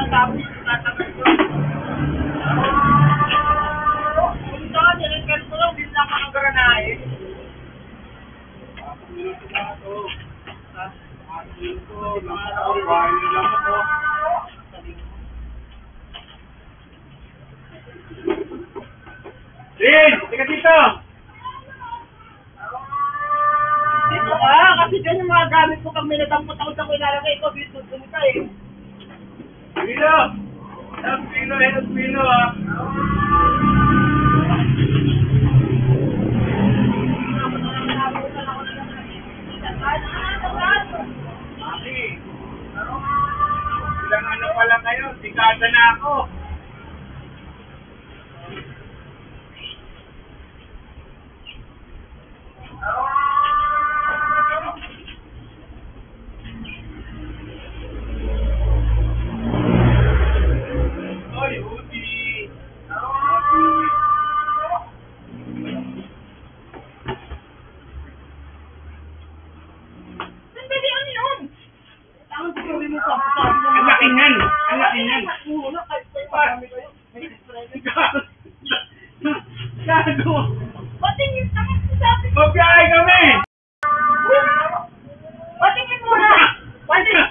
tapos tatagal ko. Kung saan, nilagyan ko lang, din lang ang garanahin. Din! Tika dito! Dito ka, kasi dyan yung mga gamit ko pag may nadampot ako sa ilalagay ko, dito ka eh. Pilo! Help Pilo ah! Maki! Ilang ano pala kayo? Sikada na ako! Oy, Udi! Sandali, ano yun? Ang sabi mo pa. Ang laki niyan! Ang laki niyan! Gago! Patingin ka nga sabi ko. Magbiyahe kami! Patingin muna! Patingin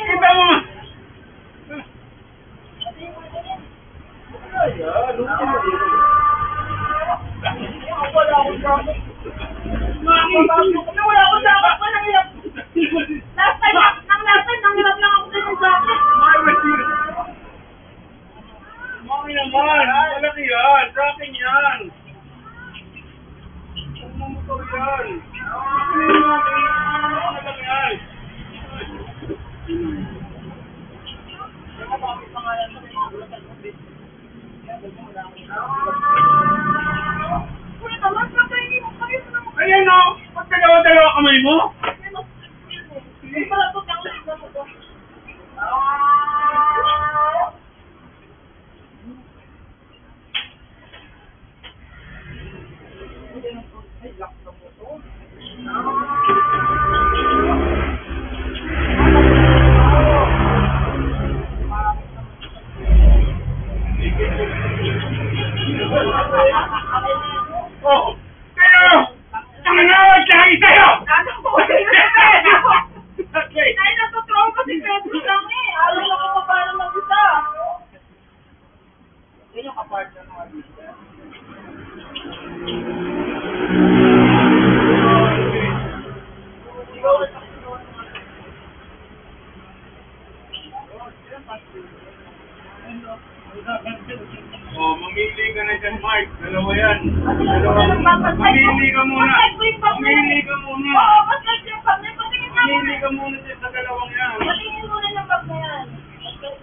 Kita mo! Wala akong gamit. Wala akong dapat pa nang hirap. Last time, nang hirap lang ako sa yung jacket. Mami naman! Malaki yan! Sa akin yan! Ang mamotor yan! Malaki yan! Kuya naman, patayin mo kayo sa naman. Ayan o! Ba't dalawa-dalawa kamay mo? Hindi pala ito, ang lahat na mo to. Oh! Pero! Tama na! Lagi tayo! Ano po? Okay! Ay, natutuwa ko si Pedro lang eh. Alam na ko pa paano mag-isa. Yan yung kapartner ng artista. Oh, mamili ka na dyan, Mark. Dalawa yan. Mamili ka muna. Mamili ka muna. Oo, mas yung bag na yan. Patingin nga muna. Mamili ka muna dyan sa dalawang yan. Patingin muna yung bag na yan.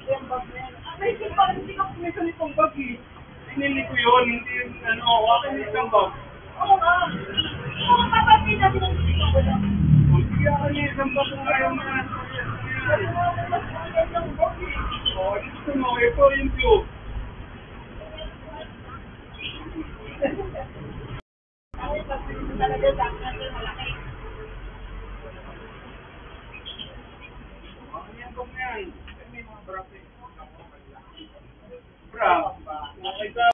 Yung bag na yan. Ay, hindi ka kumisa nitong bag eh. Pinili ko yun. Hindi yung ano. Akin isang bag. Oo nga. Oo, kapatid natin ang dito ko lang. Hindi akin isang bag kung ayaw mo na. Oh, gusto mo. Ito yung tube. Ay, pagpili talaga sa akin natin malaki. Yan kong yan. May mga bracket. Bra. Okay ka.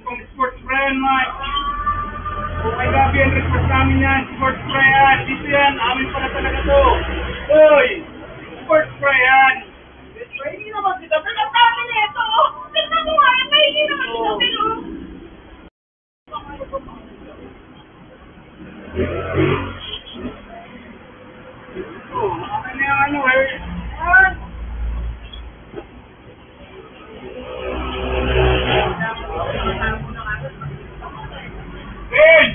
Kung sports spray yan, Mike. Okay, Gabi. Ang request namin yan. Sports spray yan. Dito yan. Amin pala talaga to. Hoy! Sports spray yan. Hindi naman kita. Pero ang dami na ito. Tignan mo nga. Hindi naman kita. Pero... Oh, akin na yung ano eh. Yan. Ben!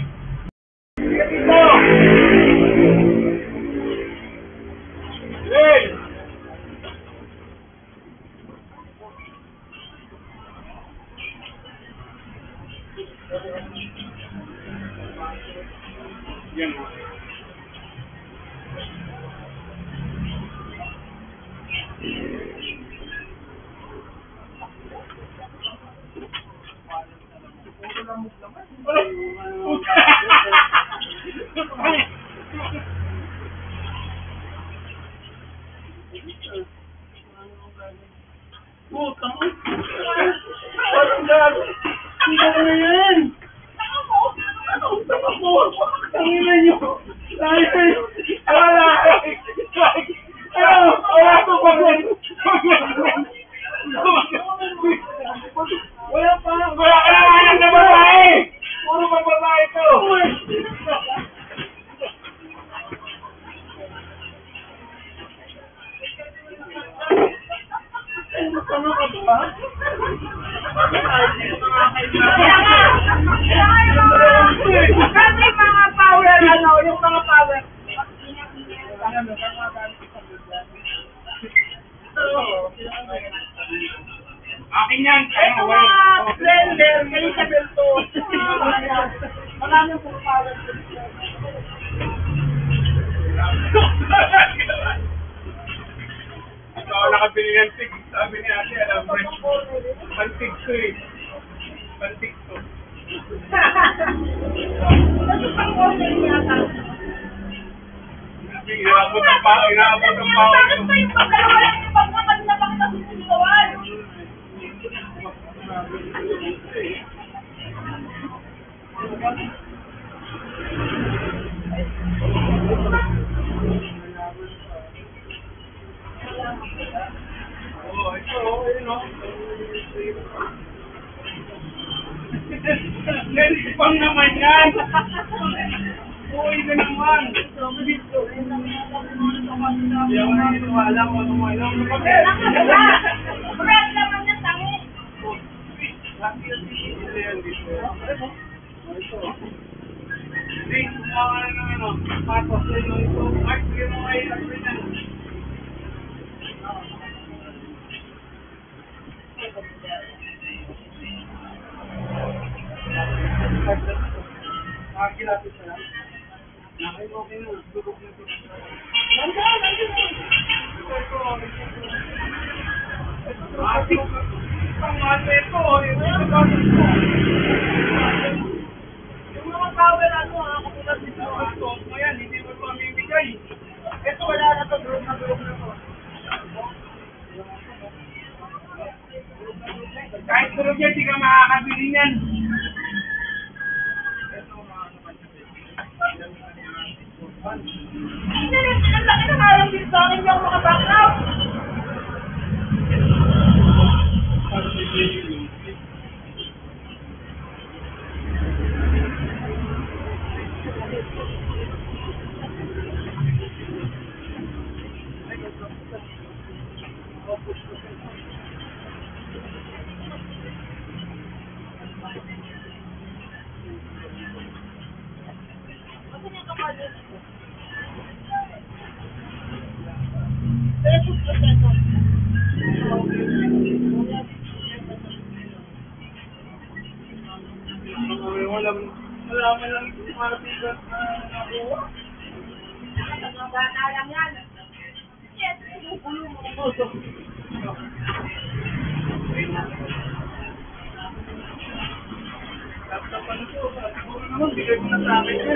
Dito! Ben! Yan. Oh, Wala! Wala ko pa rin! Wala pa! Wala ka lang anak na babae! Puro pa babae ito! Ano ka ba? Kasi mga power, ano, yung mga power. Akin yan! Ito mga blender, may Isabel to. Maraming puro power. Ito ako nakabili ng tig. Sabi ni ate, alam mo, pantig ko eh. Pantig ko. Ano pang order niya ka? Inaabot ang pao. Bakit ba yung pagdalawa lang yung pagkakas na bakit susugawan? Oo, ito, yun o. Pang naman yan! Uy na naman! Hindi ako naniniwala ko anong alam. Brand naman niya, tangi. Hindi, kumawa na ng ano, patos na ito. Ay, sige mo ay yan. Makakilapit na lang. Okay na. Dugog na ito. Yung mga power, ano, katulad nito. Hindi mo ito amibigay. Ito, wala na to, durog na to. Kahit tulog yan, di ka makakabili niyan. Hindi, ang laki na nga lang din sa akin, hindi ako makabaklaw. Wala man lang ito mga bigat na nakuha. Mga bata lang yan. Yes, ulo mo. Tapos ito, siguro naman, bigay mo na sa akin yan.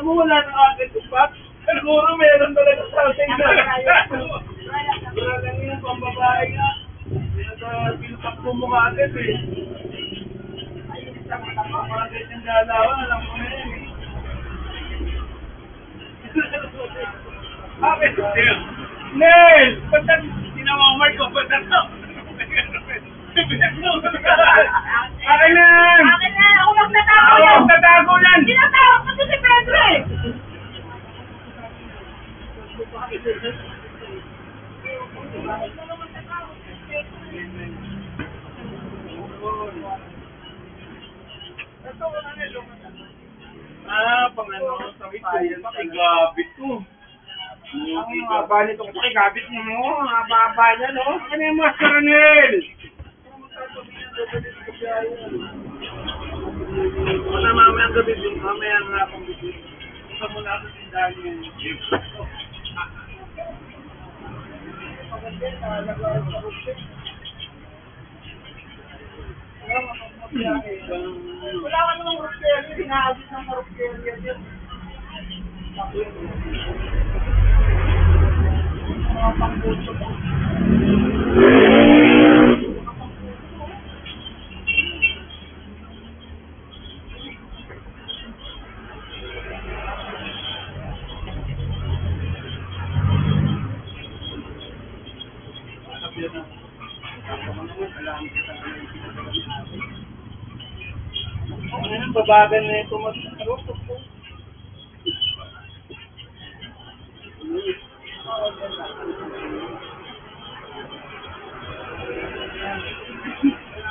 Wala na agad yung box. Siguro meron talaga sa atin na. Wala lang yung pambabae nga. Pinutakbo mo ka agad eh. Mga ganyan galawan, alam mo na yan eh. Bakit? Nel! Ba't na tinawamar ko? Ba't na to? Akin na! Akin na, ako magtatago Ako yan. magtatago yan! Tinatawag ko to si Pedro eh. Pang ano, sa science, ay gabi to. Ang haba nito kasi gabit niyo mo. Ang haba niya, no? Ano yung Master Ranel? Wala mamayang gabi din. Mamayang hapong gabi. Isa mo na sa tindahan niya. Wala ka namang rosemary. Hinahabit ng rosemary yan. Mga pangbuto mo. Babagan na ito mag-arot po.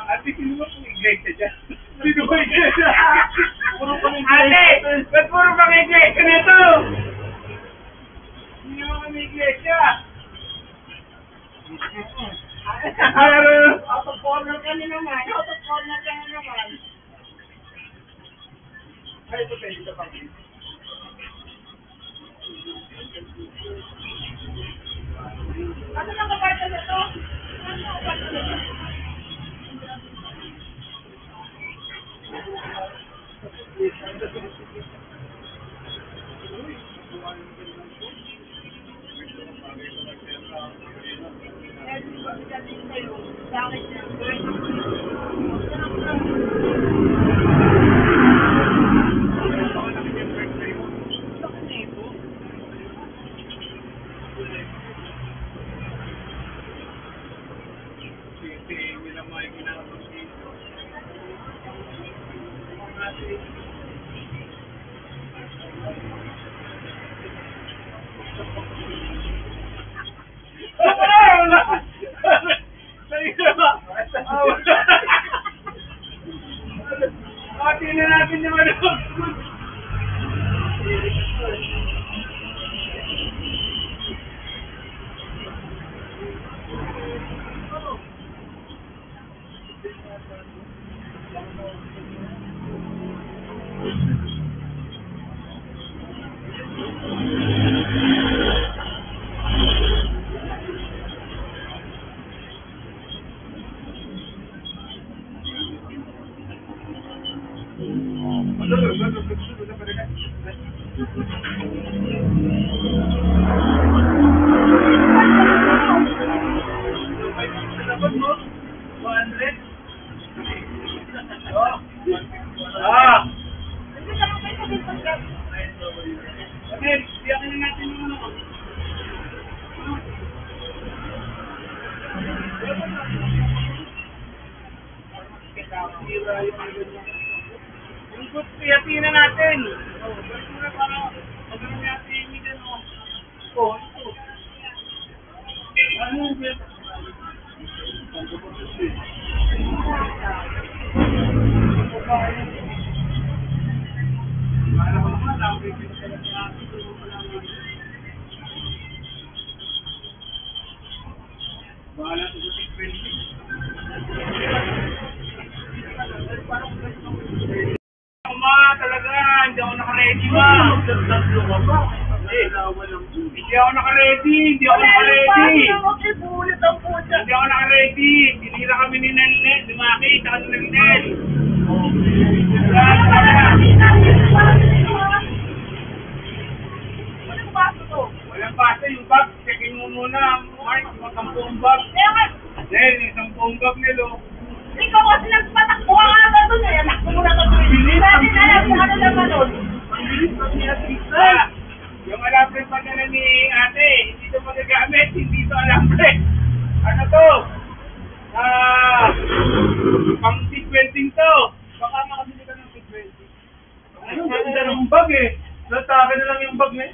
Ate, sino ba pong iglesia dyan? Sino ba iglesia? Puro kami Ate, ba't puro kami iglesia nito? Hindi naman kami iglesia. Out of corner kami naman. Out of corner kami naman. Ay, ito pwede ka pang. Ano lang kaparta na ito? Ano lang kaparta na ito? Tingnan natin yung ano. Yung good piyati na natin. Balik mo na para magandang yati yung midan mo. Ito. Ano yung piyati? Para mo naman lang, pipin ka lang natin. Bahala sa gutik 20. Talaga, hindi ako naka-ready ba? Hindi ako naka-ready. Hindi ako naka-ready. Tinira kami ni Nel, Dumaki, saka ni Nel. Walang basa yung bag. Checkin mo muna, Mark, yung buong bag. Nel, isang buong bag nilo. Ikaw kasi nagpatakbo ka nga ba doon eh. Anak mo na ito. Hindi natin alam kung ano naman doon. Yung alambre pa nila ni ate, hindi ito magagamit, hindi ito alambre. Ano to? Pang sequencing to. Baka makabili ka ng sequencing. Ang ganda ng bag eh. Natake na lang yung bag eh.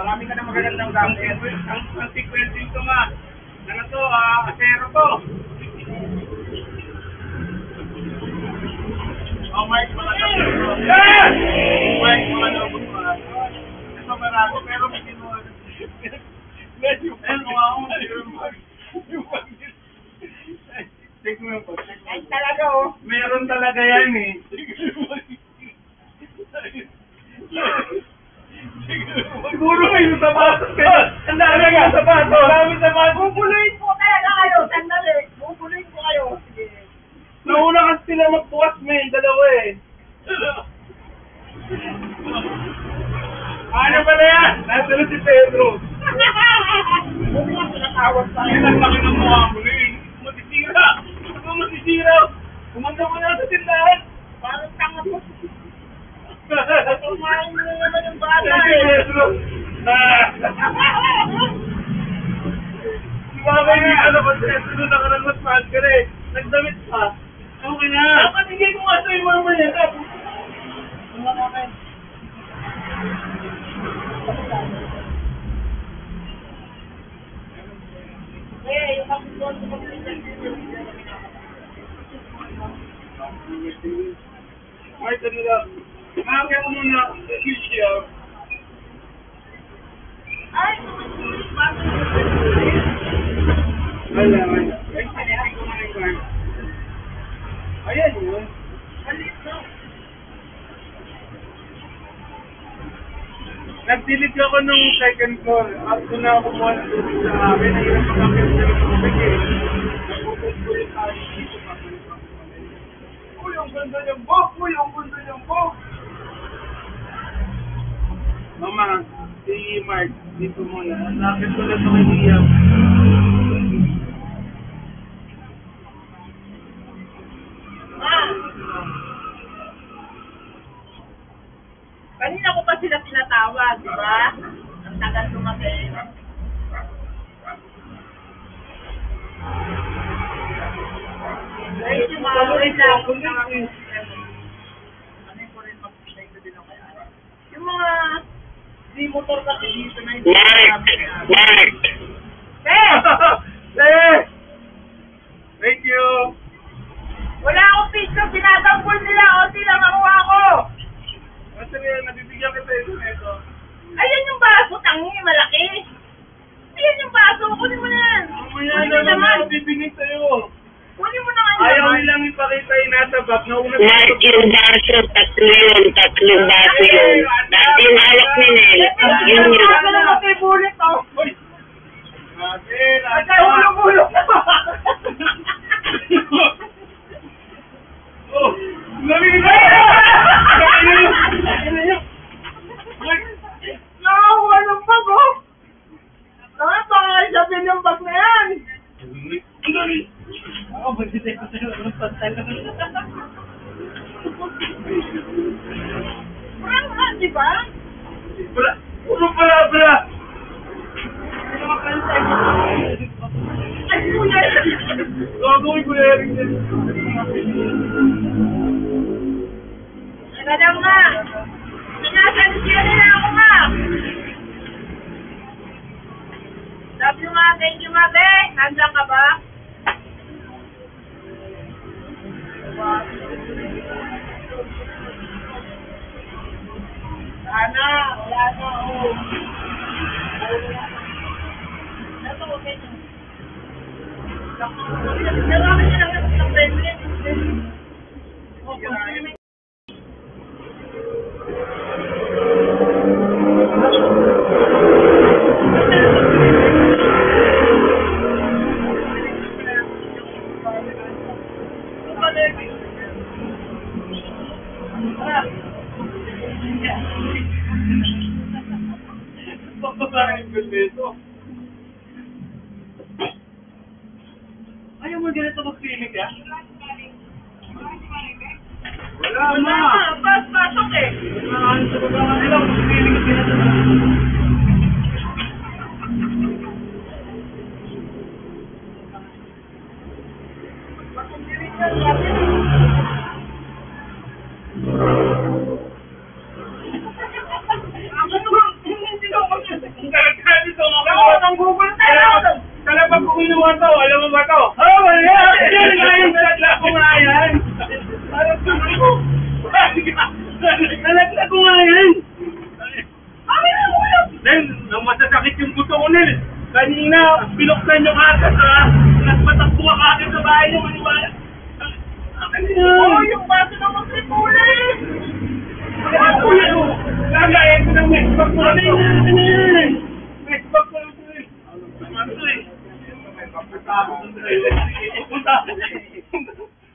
Marami ka na magagandang gamit. Ang sequencing to nga. Ano to? Asero to. Oh, Mike, mga lobos mo. Mike, mga lobos mo. Ito marami, pero may kinuha Medyo check mo yung check mo. Ay, talaga, oh. Meron talaga yan eh. Siguro may sapatos ka. Ang dami nga sapatos. Marami sapatos. Bubuluin po talaga kayo. Sandali. Bubuluin po kayo. Sige. Nauna kasi sila magbukas, men. Dalawa eh. Ano pala yan? Nasaan si Pedro? Huwag mo pinatawag sa Ay, ang laki ng mukha mo na eh. Masisira. Ano masisira? Kumanda mo na sa tindahan. Parang tanga mo. Kumain mo naman yung bata Si eh. Pedro. Si Mama yung ano ba siya? Sunod na ka ng mas mahal ka na eh. Nagdamit pa. Okay na. Nakanigay ko nga sa'yo mama niya. Tapos. Eh, yung kapitol ko Ay, kanila. Kaya ko muna. Siya. ay, Wala, wala. Ay, sinipin ko na yung card. Ayan yun. Nag-delete ako nung second floor. At doon na ako kumuha ng tubig sa amin. Nahirap makakit sa tubig eh. Nagpupus ko yung tayo dito. Uy, ang ganda niyang book! Uy, ang ganda niyang book! Mama, si Mark, dito muna. Nakit ko lang ito kay Liam. kanina ko pa sila tinatawag, di ba? Ang tagal lumagay. Ay, yung mga rin na ako na yung mga di motor kasi dito na hindi Mark! Thank you! wala akong pizza, sinatampol nila, o sila makuha ko. Kasi nabibigyan kita ito. Ayun yung baso, tangi, malaki. Ayan yung baso, kunin mo na yan. Mamaya Kunin mo na lang naman. ako bibigay sa'yo. Kunin mo na nga Ayaw naman. nilang ipakita yung nasa bag. Nauna Mark, yung baso, tatlo yun. Tatlong baso yun. Dati yung hawak ni Nel. Yun yun. Ako na mapibulit, oh. Uy! Ate, Ate, hulog-hulog na ba? Oh! Nalilay! Nakakuha ng bag, oh. Baka sabihin yung bag na yan. Ang dali! Ako, magsisay ko sa'yo. Anong pantal na parang nga, di ba? Bra! Puro pala, bra! Ay, kuya! Gagawin ko yung ring din. Teka lang nga. Sinasansya nila ako nga. Love you nga, thank you nga, be. Nandiyan ka ba? Sana, wala na, oh. Ito, okay na. Narami niya lang yung isang bracelet. Ayaw mo ganito mag-clinic, ah? Wala, Wala ma! na, pasok eh. Ano sa baba nga nila? Mag-clinic ka na. Kalabag ko kinuha to, alam mo ba to? Oh, wala! Yan nga yung nalaglag ko nga yan! Parang tuloy ko! Nalaglag ko nga yan! Amin ang ulo! Then, nang masasabi Masakit yung buto ko, Nel. Kanina, binuksan nyo agad, ha? Nagpatakbo ka agad sa bahay nyo, maniwala. Akin yan. Oh, yung baso ng magsipulis! Ako yan, oh. Lagayin ko ng Xbox ko. Ano yan? Xbox ko lang ito, eh. Ano ito, eh? Punta ako dun, eh. Punta ako.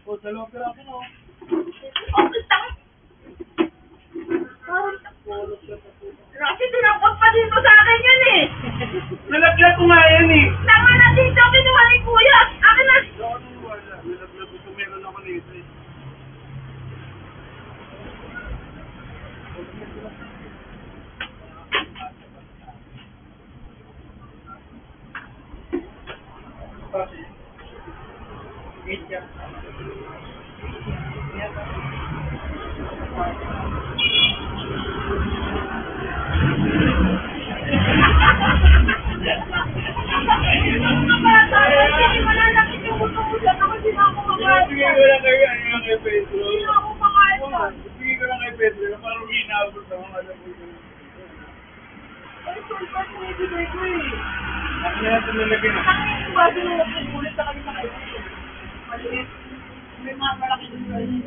O, dalawang pera ako, no? Ang kitang! Kasi tinapot pa dito sa akin yan eh! Nalaglag ko nga yan, eh. Tama na dito, kinuha ni kuya! Akin na! Nalaglag ko, meron ako nito, eh. Hindi malalakit yung gusto ko dyan ako, hindi na ako makain. Sige ko lang kayo, ano yung kay Pedro. Hindi na ako makain. Sige ko lang kay Pedro, parang hinabot ako, alam mo yun. Ay, sulpat mo ibigay ko eh. Ako na natin nalagay na. Ang yung baso ng magsipulis sa kami sa kaibigan. Maliit. May mga malaki din sa iyo.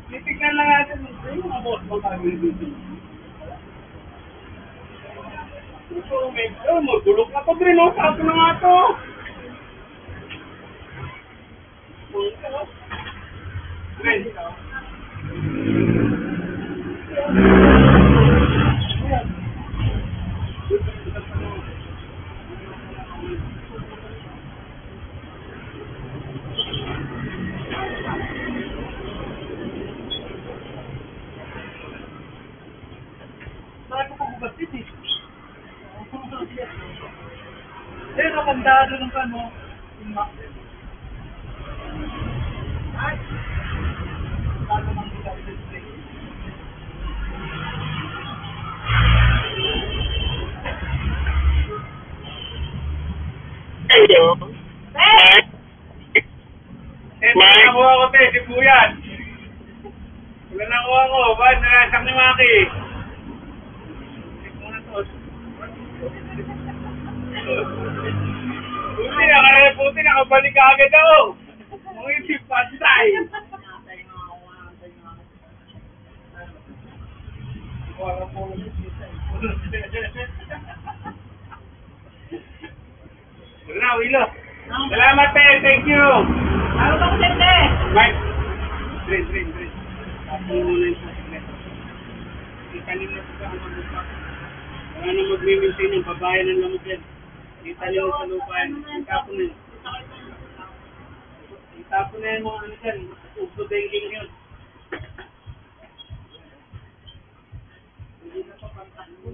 Titignan lang natin yung mga boss mo kami dito. Ito, magulok na to, Drin. Sabi na nga to. Drin. Bakit ko bubasit eh? Eh, nakandado ng ano, yung Mac. Ay! Bago mang kita display. Hello. Eh! Nakuha ko, te, si Buyan. Wala nakuha ko. Ba, nalasak ni Maki. Buti nakabalik ka agad ako. Mga isip pantay. Wala, Wilo. Salamat, te. Thank you. Ano ba ko sende? Mike. Drin. Tapos mo muna yung sasaklet. Itanim na sa ano lupa. Wala nang mag-maintain yung babayan ng lamot yan. Itanim na sa lupa yan. Itapon na yun. Itapon na yan mga ano dyan. Ugto dengue yun. Hindi na pa pantakbo.